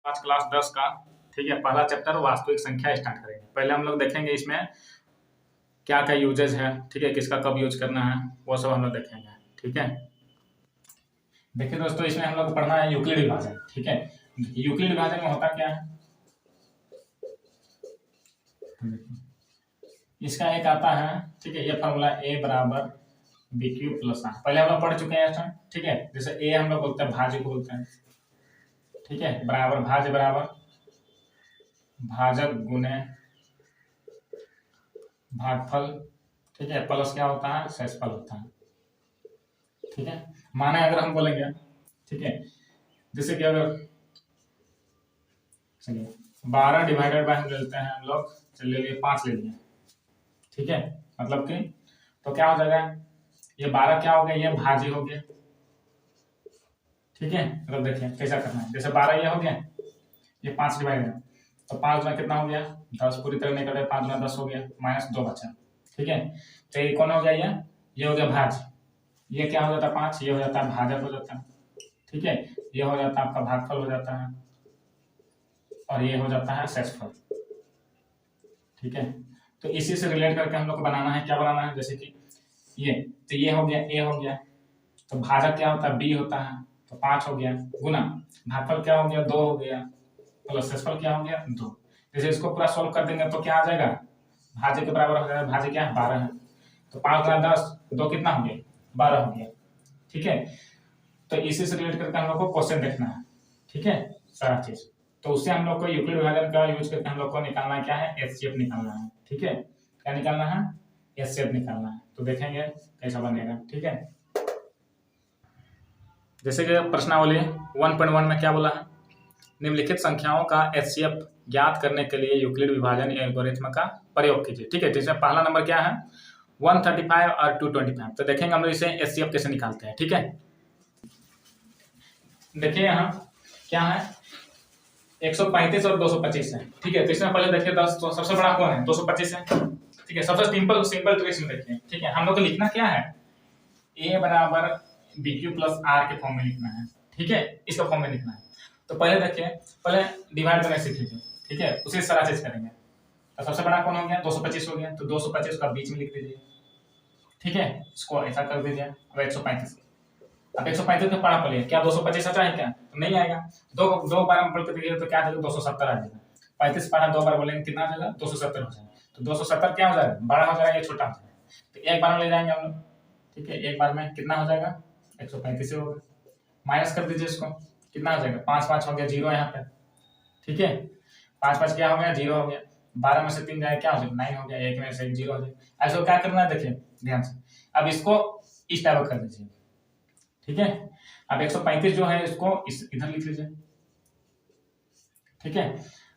आज क्लास 10 का ठीक है पहला चैप्टर वास्तविक संख्या स्टार्ट करेंगे। पहले हम लोग देखेंगे इसमें क्या क्या यूजेज है, ठीक है, किसका कब यूज करना है वो सब हम लोग देखेंगे। ठीक है, देखिए दोस्तों, इसमें हम लोग पढ़ना है यूक्लिड विभाजन। ठीक है, यूक्लिड विभाजन में होता क्या है, इसका एक आता है, ठीक है, ये फॉर्मूला ए बराबर बी क्यू प्लस आर, पहले हम लोग पढ़ चुके हैं। ठीक है, जैसे ए हम लोग बोलते हैं भाज्य को बोलते हैं, ठीक है, बराबर भाज्य बराबर भाजक गुने भागफल, ठीक है, प्लस क्या होता है, शेषफल होता है। ठीक है, माने अगर हम बोलेंगे, ठीक है, जैसे कि अगर चलिए 12 डिवाइडेड बाय हम लेते हैं हम लोग, चलिए लिए 5 ले लिए, ठीक है, मतलब कि तो क्या हो जाएगा, ये 12 क्या हो गया, ये भाज्य हो गया। ठीक है, मतलब देखिए कैसा करना है, जैसे 12 ये हो गया, ये 5 डिवाइड है, तो 5 में कितना हो गया 10, पूरी तरह नहीं करते, 5 में 10 हो गया, -2 बचा। ठीक है, तो ये कौन हो गया, ये हो गया भाज्य, ये क्या हो जाता है 5, ये हो जाता है भाजक हो जाता है। ठीक है, ये हो जाता है आपका भागफल हो जाता है, और ये हो जाता है शेषफल। ठीक है, तो इसी से रिलेट करके हम लोग को बनाना है, क्या बनाना है, जैसे कि ये, तो ये हो गया ए हो गया, तो भाजक क्या होता है बी होता है, तो 5 हो गया, गुना भागफल क्या हो गया 2 हो गया, प्लस शेषफल क्या हो गया 2। जैसे इसको पूरा सोल्व कर देंगे तो क्या आ जाएगा, भाज्य के बराबर हो जाएगा, भाज्य क्या है 12 है, तो 5 गुना 10, 2 कितना हो गया 12 हो गया। ठीक है, तो इसी से रिलेट करके हम लोग को क्वेश्चन देखना है। ठीक है, सारा चीज, तो उससे हम लोग को यूक्लिड विभाजन का यूज करके हम लोग को निकालना क्या है, एचसीएफ निकालना है। ठीक है, क्या निकालना है, एचसीएफ निकालना है, तो देखेंगे कैसा बनेगा। ठीक है, जैसे कि प्रश्नावली 1.1 में क्या बोला है, निम्नलिखित संख्याओं का एचसीएफ ज्ञात करने के लिए यूक्लिड विभाजन एल्गोरिथ्म का प्रयोग कीजिए। ठीक है, जिसमें पहला नंबर क्या है 135 और 225, तो देखेंगे हम लोग इसे एचसीएफ कैसे निकालते हैं। ठीक है, देखिए यहाँ क्या है 135 और 225 है। ठीक है, तो इसमें पहले देखिए 10, तो सबसे बड़ा कौन है 225 है। ठीक है, सबसे सिंपल ट्रिक्स में देखिए। ठीक है, हम लोग को लिखना क्या है, ए बराबर बी क्यू प्लस आर के फॉर्म में लिखना है। ठीक है, इसका फॉर्म में लिखना है, तो पहले देखिए, पहले डिवाइड करना सीख लीजिए। ठीक है, उसी सारा चीज करेंगे, तो सबसे बड़ा कौन हो गया 225 हो गया, तो 225 का बीच में लिख दीजिए। ठीक है, इसको ऐसा कर दीजिए। अब 135, अब 135 का पढ़ा पड़िए, क्या 225 आता है क्या, तो नहीं आएगा, दो बार हम पढ़ के देखिए तो क्या आ जाएगा 270 आ जाएगा। 35 पढ़ा 2 बार बोलेंगे कितना आ जाएगा 270 हो जाएगा, तो 270 क्या हो जाएगा बड़ा हो जाएगा, ये छोटा हो जाएगा, तो एक बार में ले जाएंगे हम लोग। ठीक है, एक बार में कितना हो जाएगा 135 होगा, माइनस कर दीजिए इसको, कितना हो जाएगा 5 5 हो गया, 0 यहाँ पे। ठीक है, 5 5 क्या हो गया 0 हो गया, 12 में से 3 जाए क्या हो जाएगा 9 हो गया, 1 में से 1 0 हो जाएगा। ऐसा क्या करना है देखिए ध्यान से, अब इसको इस टाइप कर दीजिए। ठीक है, अब 135 जो है इसको इधर लिख लीजिए। ठीक है,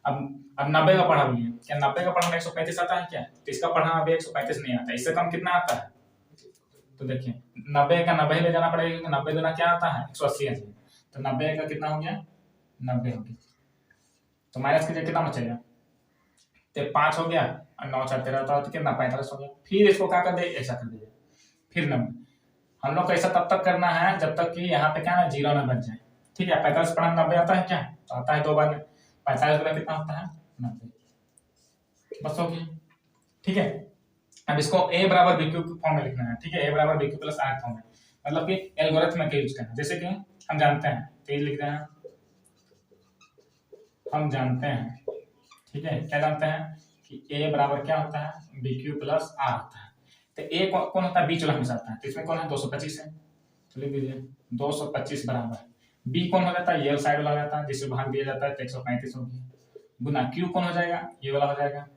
अब 90 का पढ़ा बोलिए, क्या 90 का पढ़ा 135 आता है क्या, तो इसका पढ़ा अभी 135 नहीं आता, इससे कम कितना आता है, तो देखिए 90 का 90 ले जाना पड़ेगा, क्योंकि 90 गुना क्या आता है 180 आता है, तो 90 का कितना हो गया 90 हो गया, तो माइनस कीजिए कितना बचेगा, तो 5 हो गया और 9 4 13 होता है, तो कितना 45 हो गया। फिर इसको क्या कर दे, ऐसा कर दीजिए, फिर 90, हम लोग को ऐसा तब तक करना है जब तक कि यहाँ पे क्या ना 0 ना बन जाए। ठीक है, 45 पढ़ा 90 आता है क्या, तो आता है 2 बार में, 45 गुना कितना होता है 90, बस हो गया। ठीक है, अब इसको a बराबर bq के फॉर्म में लिखना है। ठीक है, a बराबर bq प्लस r फॉर्म में, मतलब कि एल्गोरिथम का यूज करना है, जैसे कि हम जानते हैं, तो ये लिख रहे हैं, हम जानते हैं, ठीक है, क्या जानते हैं कि a बराबर क्या होता है bq प्लस r होता है, तो a कौन होता है बीच वाला हमेशा आता है, तो इसमें कौन है 225 है, तो लिख दीजिए 225 बराबर b कौन हो जाता है, ये साइड वाला हो जाता है, जिसे भाग दिया जाता है तो 135 हो गया, गुना q कौन हो जाएगा, ये वाला हो जाएगा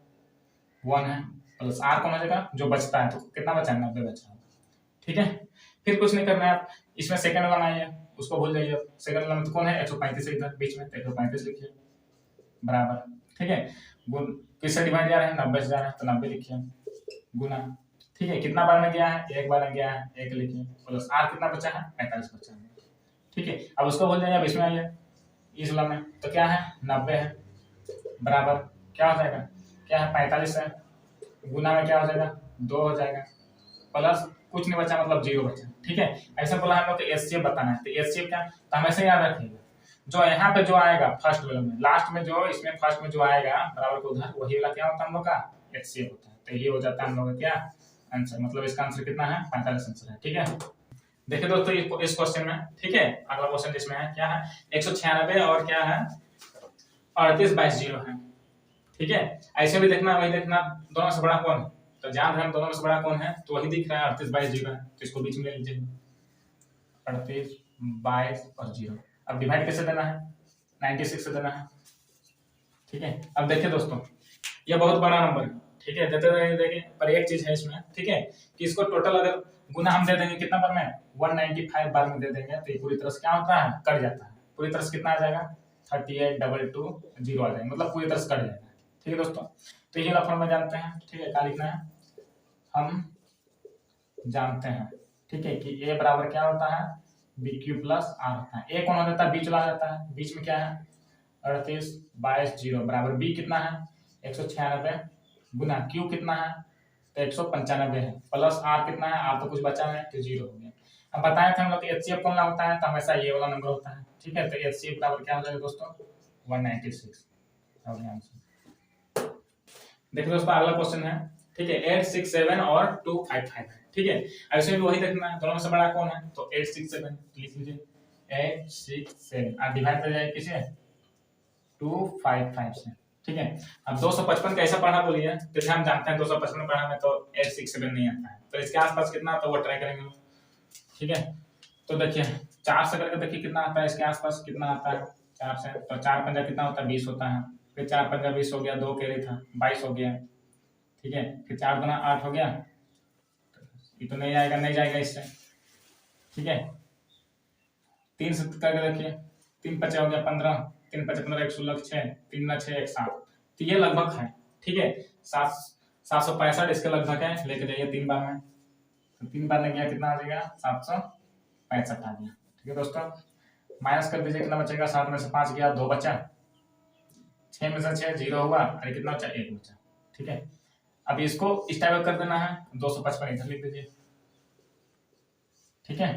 1 है, प्लस r कौन हो जाएगा जो बचता है, तो कितना बचा 90 बचा। ठीक है, फिर कुछ नहीं करना है, आप इसमें सेकंड वाला है उसको भूल जाइए, सेकंड वाला में तो कौन है 135 इधर बीच में, तो 135 लिखिए बराबर। ठीक है, गुण किससे डिवाइड जा रहे हैं 90 से जा रहे हैं, तो 90 लिखिए गुना। ठीक है, कितना बार में गया है, एक बार में गया है, एक लिखिए, प्लस r कितना बचा है 45 बचा है। ठीक है, अब उसको भूल जाइए, अब इसमें आइए इस वाला में, तो क्या है 90 है बराबर क्या हो जाएगा, क्या है 45 है, गुना में क्या हो जाएगा 2 हो जाएगा, प्लस कुछ नहीं बचा मतलब 0 बचा। ठीक है, ऐसा बोला हम लोग को एचसीएफ बताना है, तो एचसीएफ क्या, तो हमेशा याद रखिएगा जो यहाँ पे जो आएगा फर्स्ट वाले में, लास्ट में जो इसमें फर्स्ट में जो आएगा बराबर को उधर, वही वाला क्या होता है हम लोग का एचसीएफ होता है। तो ये हो जाता है हम लोग का क्या आंसर, मतलब इसका आंसर कितना है 45 आंसर है। ठीक है, देखिए दोस्तों इस क्वेश्चन में, ठीक है, अगला क्वेश्चन जिसमें है क्या है 196 और क्या है 38/20 है। ठीक है, ऐसे भी देखना वही देखना दोनों से बड़ा कौन है, तो जान रहे हम दोनों में से बड़ा कौन है, तो वही दिख रहा है 38/0 है, तो इसको बीच में ले लीजिए 38/0। अब डिवाइड कैसे देना है 96 से देना है। ठीक है, अब देखिए दोस्तों ये बहुत बड़ा नंबर है। ठीक है, देते रहिए देखिए, पर एक चीज है इसमें, ठीक है, कि इसको टोटल अगर गुना हम दे देंगे कितना बार में 195 बार में दे देंगे, तो ये पूरी तरह से क्या होता है कट जाता है, पूरी तरह से कितना आ जाएगा 38,220 आ जाएगा, मतलब पूरी तरह से कट जाएगा। ठीक है दोस्तों, तो यही वाला फॉर्मूला जानते हैं। ठीक है, क्या लिखना है, हम जानते हैं, ठीक है, कि ए बराबर क्या होता है BQ प्लस आर होता है। ए कौन हो जाता है, बी चला जाता है, बीच में क्या है 38/0 बराबर बी कितना है 196 गुना क्यू कितना है तो 195 है, प्लस आर कितना है, आर तो कुछ बचा है तो 0 हो गया। अब बताए थे हम लोग एचसीएफ कौन होता है, तो हमेशा ये वाला नंबर होता है। ठीक है, तो एचसीएफ बराबर क्या हो जाएगा दोस्तों 196 हो गया आंसर। देखिए दोस्तों अगला क्वेश्चन है, ठीक है, 867 और 255 है। ठीक है, ऐसे भी वही देखना है दोनों में से बड़ा कौन है, तो 867 लिख लीजिए 867 और डिवाइड कर जाए किसे 255 से। ठीक है, अब 255 कैसा पढ़ा बोलिए, जैसे हम जानते हैं 255 पढ़ा में तो 867 नहीं आता है, तो इसके आसपास कितना आता है वो ट्राई करेंगे। ठीक है, तो देखिए 4 से करके देखिए कितना आता है, इसके आसपास कितना आता है 4 से, तो 4 पंजा कितना होता है 20 होता है, फिर 4 पंजा 20 हो गया, 2 कैरी था 22 हो गया। ठीक है, फिर 4 गुना 8 हो गया, ये तो नहीं आएगा, नहीं जाएगा इससे। ठीक है, 3 से करके देखिए 3 5 हो गया 15, 3 5 15 116 6 3 9 6 1 7, तो ये लगभग है। ठीक है, 765 इसके लगभग है, लेके जाइए 3 बार में, तो 3 बार में गया कितना आ जाएगा 765 आ गया। ठीक है दोस्तों, माइनस कर दीजिए कितना बचेगा, 7 में से 5 गया 2 बचा, 6 में से 6 0 हुआ, अरे कितना बचा 1 बचा। ठीक है, अब इसको इस टाइप कर देना है 255 इधर लिख दीजिए। ठीक है,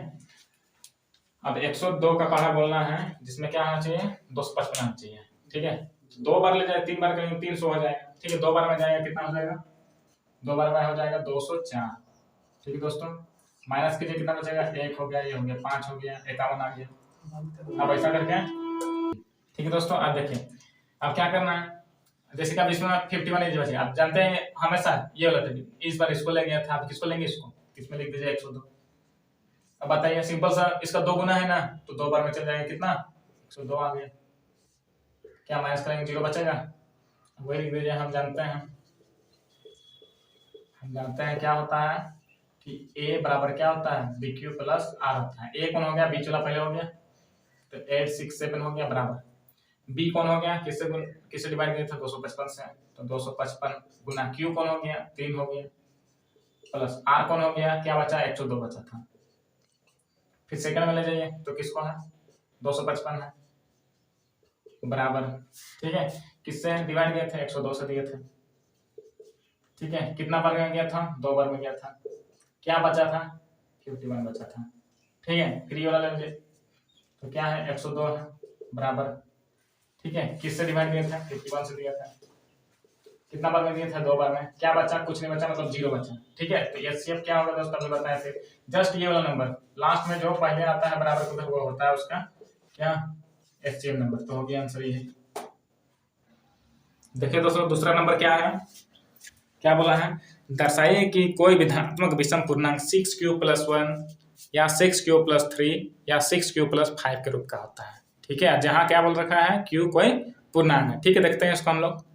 अब 102 का पढ़ा बोलना है जिसमें क्या आना चाहिए 255 आना चाहिए। ठीक है, 2 बार ले जाए 3 बार करेंगे 300 हो जाएगा। ठीक है, 2 बार में जाएगा कितना हो जाएगा 2 बार में हो जाएगा 204। ठीक है दोस्तों, माइनस कीजिए कितना बचेगा 1 हो गया, ये हो गया 5 हो गया 51 आ गया। अब ऐसा करके ठीक है दोस्तों, अब देखिए अब क्या करना है, जैसे कि अब इसमें 51 एज बचे, आप जानते हैं हमेशा ये वाला था, इस बार इसको ले गया था, आप किसको लेंगे इसको, इसमें लिख दीजिए 102। अब बताइए सिंपल सा, इसका 2 गुना है ना, तो 2 बार में चल जाएगा कितना 102 आ गया, क्या माइनस करेंगे 0 बचेगा, वही लिख दीजिए। हम जानते हैं क्या होता है कि a बराबर क्या होता है BQ प्लस आर होता है। a कौन हो गया, b चला पहले हो गया, तो 867 हो गया बराबर b कौन हो गया, किससे डिवाइड किया था 255 से, तो 255 गुना q कौन हो गया 3 हो गया, प्लस r कौन हो गया क्या बचा 102 बचा था। फिर सेकंड में ले जाइए तो किसको है 255 है बराबर, ठीक है, किससे डिवाइड किया था 102 से दिए थे। ठीक है, कितना बार में गया था 2 बार में गया था, क्या बचा था 51 बचा था। ठीक है, फिर ये वाला ले लीजिए, तो क्या है 102 है बराबर, ठीक है, किससे डिवाइड किया था 51 से दिया था, कितना बार में दिया था 2 बार में, क्या बचा कुछ नहीं बचा, मतलब 0 बचा। ठीक है, तो एचसीएफ क्या होगा दोस्तों हमने बताया थे, जस्ट ये वाला नंबर लास्ट में जो पहले आता है बराबर को वो होता है उसका क्या एचसीएफ नंबर, तो हो गया आंसर ये। देखिए दोस्तों दूसरा नंबर क्या है, क्या बोला है, दर्शाइए कि कोई भी धनात्मक विषम पूर्णांक 6q+1 या 6q+3 या 6q+5 के रूप का होता है। ठीक है, जहां क्या बोल रखा है q कोई पूर्णांक है। ठीक है, देखते हैं इसको हम लोग।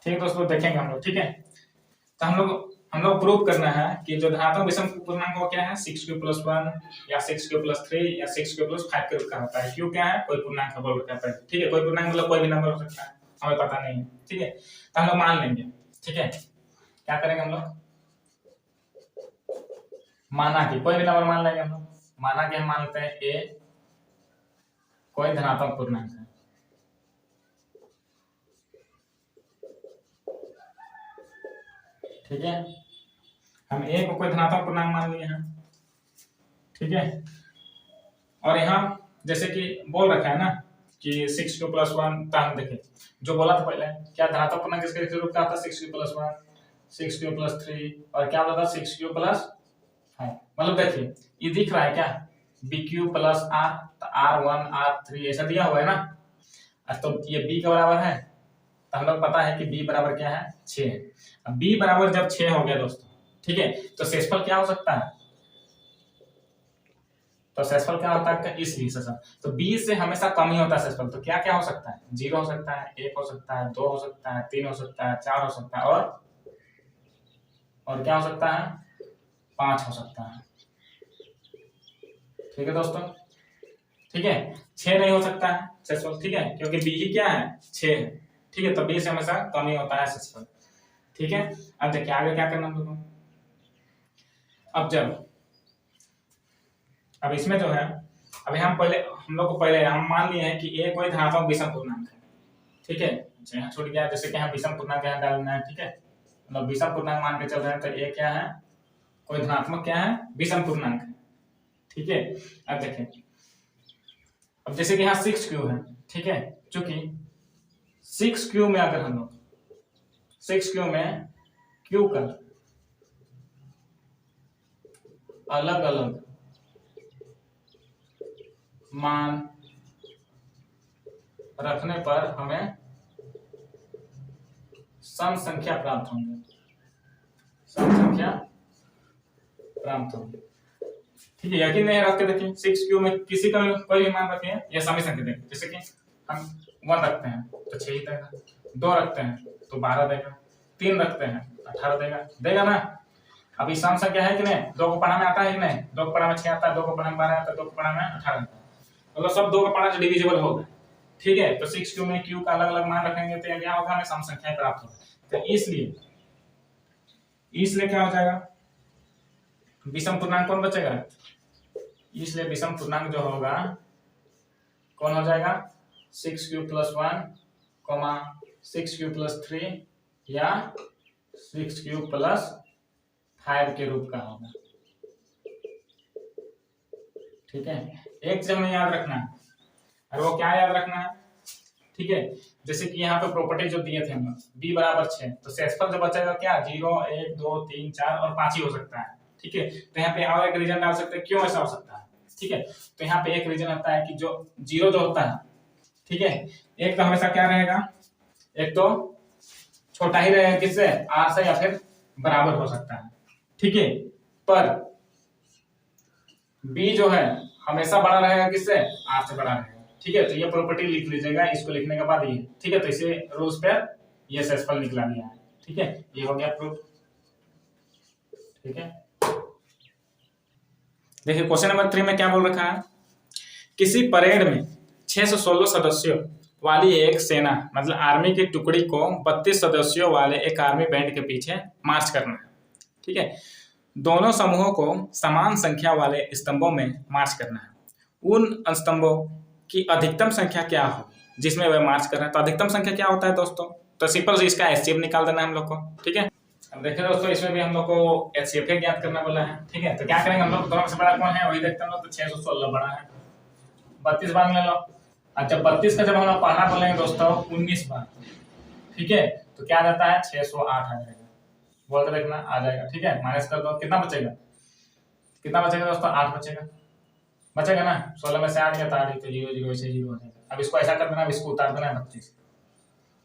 ठीक है दोस्तों, देखेंगे हम लोग। ठीक है, तो हम लोग प्रूव करना है कि जो धनात्मक विषम पूर्णांक वो क्या है 6q+1 या 6q+3 या 6q+5 के रूप का होता है। q क्या है कोई पूर्णांक का बोल रखा है। ठीक है, कोई पूर्णांक मतलब कोई भी नंबर हो सकता है, हमें पता नहीं है। ठीक है, तो हम लोग मान लेंगे। ठीक है, क्या करेंगे हम लोग, माना कि कोई भी नंबर मान लेंगे हम लोग, माना कि हम मान लेते हैं a कोई धनात्मक पूर्णांक है। ठीक है, हम a को कोई धनात्मक पूर्णांक मान लिए हैं। ठीक है, और यहाँ जैसे कि बोल रखा है ना कि 6q+1 तक देखें जो बोला था पहले, क्या धनात्मक पूर्णांक जिसके रूप का था 6q+1, 6q+3 और क्या बोला था 6q+5। मतलब देखिए ये दिख रहा है क्या bq+r, r1 r3 ऐसा दिया हुआ है ना। तो ये b के बराबर है, तो हम लोग पता है कि b बराबर क्या है 6 है। अब b बराबर जब 6 हो गया दोस्तों, ठीक है, तो शेषफल क्या हो सकता है, तो शेषफल क्या होता है इस शेषफल, तो b से हमेशा कम ही होता है शेषफल। तो क्या क्या हो सकता है, 0 हो सकता है, 1 हो सकता है, 2 हो सकता है, 3 हो सकता है, 4 हो सकता है और क्या हो सकता है 5 हो सकता है। ठीक है दोस्तों, ठीक है, 6 नहीं हो सकता है शेषफल, ठीक है, क्योंकि b ही क्या है 6 है। ठीक है, तो b से हमेशा कम ही होता है शेषफल। ठीक है, अब देखिए आगे क्या करना है। अब इसमें जो है, अभी हम लोग को पहले हम मान लिए हैं कि a कोई धनात्मक विषम पूर्णांक है। ठीक है, यहाँ छूट गया, जैसे कि हम विषम पूर्णांक यहाँ डालना है। ठीक है, मतलब विषम पूर्णांक मान के चल रहे हैं, तो a क्या है कोई धनात्मक क्या है विषम पूर्णांक है। ठीक है, अब देखें, अब जैसे कि यहाँ 6q है। ठीक है, चूंकि 6q में अगर हम लोग 6q में q का अलग अलग मान रखने पर हमें सम संख्या प्राप्त होंगे, सम संख्या प्राप्त होंगे। ठीक है, यकीन नहीं रख के देखिए 6q में किसी का कोई भी मान रखें या समी संख्या देखें, जैसे कि हम 1 रखते हैं तो 6 ही देगा, 2 रखते हैं तो 12 देगा, 3 रखते हैं 18 देगा ना। अभी सम संख्या है कि नहीं, 2 को पढ़ा में आता है कि नहीं, 2 को पढ़ा में 6 आता है, 2 को पढ़ा में 12 आता है, 2 को पढ़ा में 18 आता है, मतलब सब 2 का पढ़ा से डिविजिबल होगा। ठीक है, तो 6q में q का अलग अलग मान रखेंगे तो क्या होगा, हमें सम संख्या प्राप्त होगा। तो इसलिए क्या हो जाएगा, विषम पूर्णांक कौन बचेगा, इसलिए विषम पूर्णांक जो होगा कौन हो जाएगा 6q+1, 6q+3 या 6q+5 के रूप का होगा। ठीक है, एक चीज हमें याद रखना है, और वो क्या याद रखना है, ठीक है, जैसे कि यहाँ पे प्रॉपर्टी जो दिए थे हम b बराबर 6, तो शेषफल जो बचेगा क्या 0, 1, 2, 3, 4 और 5 ही हो सकता है। ठीक है, तो यहाँ पे और एक रीजन डाल सकते हैं क्यों ऐसा हो सकता है। ठीक है, तो यहाँ पे एक रीजन होता है कि जो 0 जो होता है, ठीक है, एक तो हमेशा क्या रहेगा, एक तो छोटा ही रहेगा किससे r से या फिर बराबर हो सकता है। ठीक है, पर b जो है हमेशा बड़ा रहेगा किससे, r से बड़ा रहेगा। ठीक है, तो ये प्रॉपर्टी लिख लीजिएगा, इसको लिखने के बाद ये, ठीक है, तो इसे रूल्स पे ये शेषफल निकला दिया है। ठीक है, ये हो गया प्रूफ। ठीक है, देखिए क्वेश्चन नंबर 3 में क्या बोल रखा है, किसी परेड में 616 सदस्यों वाली एक सेना मतलब आर्मी की टुकड़ी को 32 सदस्यों वाले एक आर्मी बैंड के पीछे मार्च करना है। ठीक है, दोनों समूहों को समान संख्या वाले स्तंभों में मार्च करना है। उन स्तंभों की अधिकतम संख्या क्या हो जिसमें वे मार्च कर रहे हैं। तो अधिकतम संख्या क्या होता है दोस्तों, तो सिंपल इसका एचसीएफ निकाल देना है हम लोग को। ठीक है, अब देखिए दोस्तों, इसमें भी हम लोग को एचसीएफ ज्ञात करना बोला है। ठीक है, तो क्या करेंगे हम लोग, दोनों से बड़ा कौन है वही देखते हैं हम लोग, तो 616 बड़ा है, 32 बार ले लो। अच्छा 32 का जब हम लोग पढ़ना बोलेंगे दोस्तों 19 बार, ठीक है, तो क्या रहता है 608 आ जाएगा, बोल के देखना आ जाएगा। ठीक है, माइनस कर दो, कितना बचेगा दोस्तों, 8 बचेगा ना, 16 में से 8 गया तो 8 तो 0 0 से 0 हो जाएगा। अब इसको ऐसा कर देना, अब इसको उतार देना 32।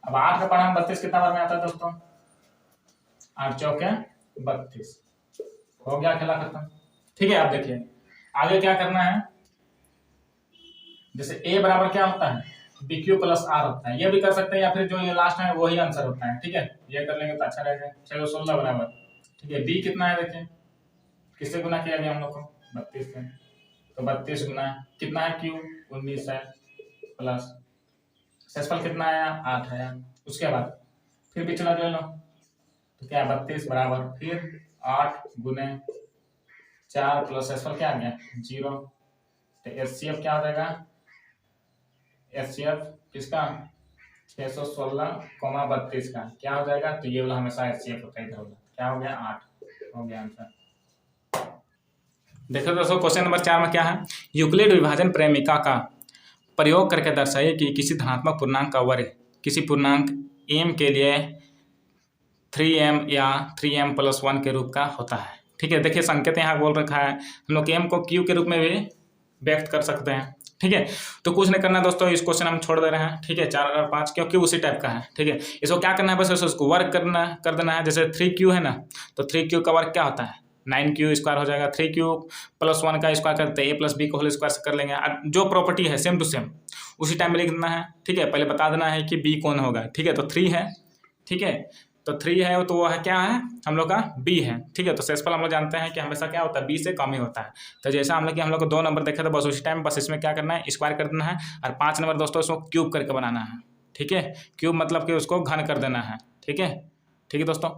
अब 8 का पढ़ा 32 कितना बार में आता है दोस्तों, 8 चौके 32, हो गया खेला खत्म। ठीक है, अब देखिए आगे क्या करना है, जैसे a बराबर क्या होता है bq+r होता है, ये भी कर सकते हैं या फिर जो ये लास्ट है वही आंसर होता है। ठीक है, ये कर लेंगे तो अच्छा रहेगा। 616 बराबर, ठीक है, b कितना है देखिए, किससे गुना किया गया हम लोग को 32 से, तो 32 गुना कितना है q 19 है, प्लस शेषफल कितना आया 8 आया। उसके बाद फिर पिछला ले लो, तो क्या 32 बराबर फिर 8 गुने 4 प्लस शेषफल क्या आ गया 0, तो एचसीएफ क्या हो जाएगा, एचसीएफ किसका 616, 32 का क्या हो जाएगा, तो ये वाला हमेशा एचसीएफ होता है, इधर होगा क्या हो गया 8 हो गया आंसर। देखो दोस्तों क्वेश्चन नंबर 4 में क्या है, यूक्लिड विभाजन प्रेमिका का प्रयोग करके दर्शाइए कि किसी धनात्मक पूर्णांक का वर्ग किसी पूर्णांक m के लिए 3m या 3m+1 के रूप का होता है। ठीक है, देखिए संकेत यहाँ बोल रखा है, हम लोग m को q के रूप में भी व्यक्त कर सकते हैं। ठीक है, तो कुछ नहीं करना दोस्तों, इस क्वेश्चन हम छोड़ दे रहे हैं। ठीक है, 4 और 5 क्योंकि उसी टाइप का है। ठीक है, इसको क्या करना है, बस उसको वर्ग कर देना है। जैसे 3q है ना, तो 3q का वर्ग क्या होता है, 9q² हो जाएगा। 3q+1 का स्क्वायर करते हैं a+b को होल स्क्वायर से कर लेंगे। जो प्रॉपर्टी है सेम टू सेम उसी टाइम में लिख देना है। ठीक है, पहले बता देना है कि b कौन होगा। ठीक है, तो 3 है। ठीक है, तो 3 है तो वो है क्या है, हम लोग का b है। ठीक है, तो शेषफल हम लोग जानते हैं कि हमेशा क्या होता है, b से कम ही होता है। तो जैसा हम लोग को 2 नंबर देखे तो बस उसी टाइम बस इसमें क्या करना है, स्क्वायर कर देना है। और 5 नंबर दोस्तों इसको क्यूब करके बनाना है। ठीक है, क्यूब मतलब कि उसको घन कर देना है। ठीक है दोस्तों।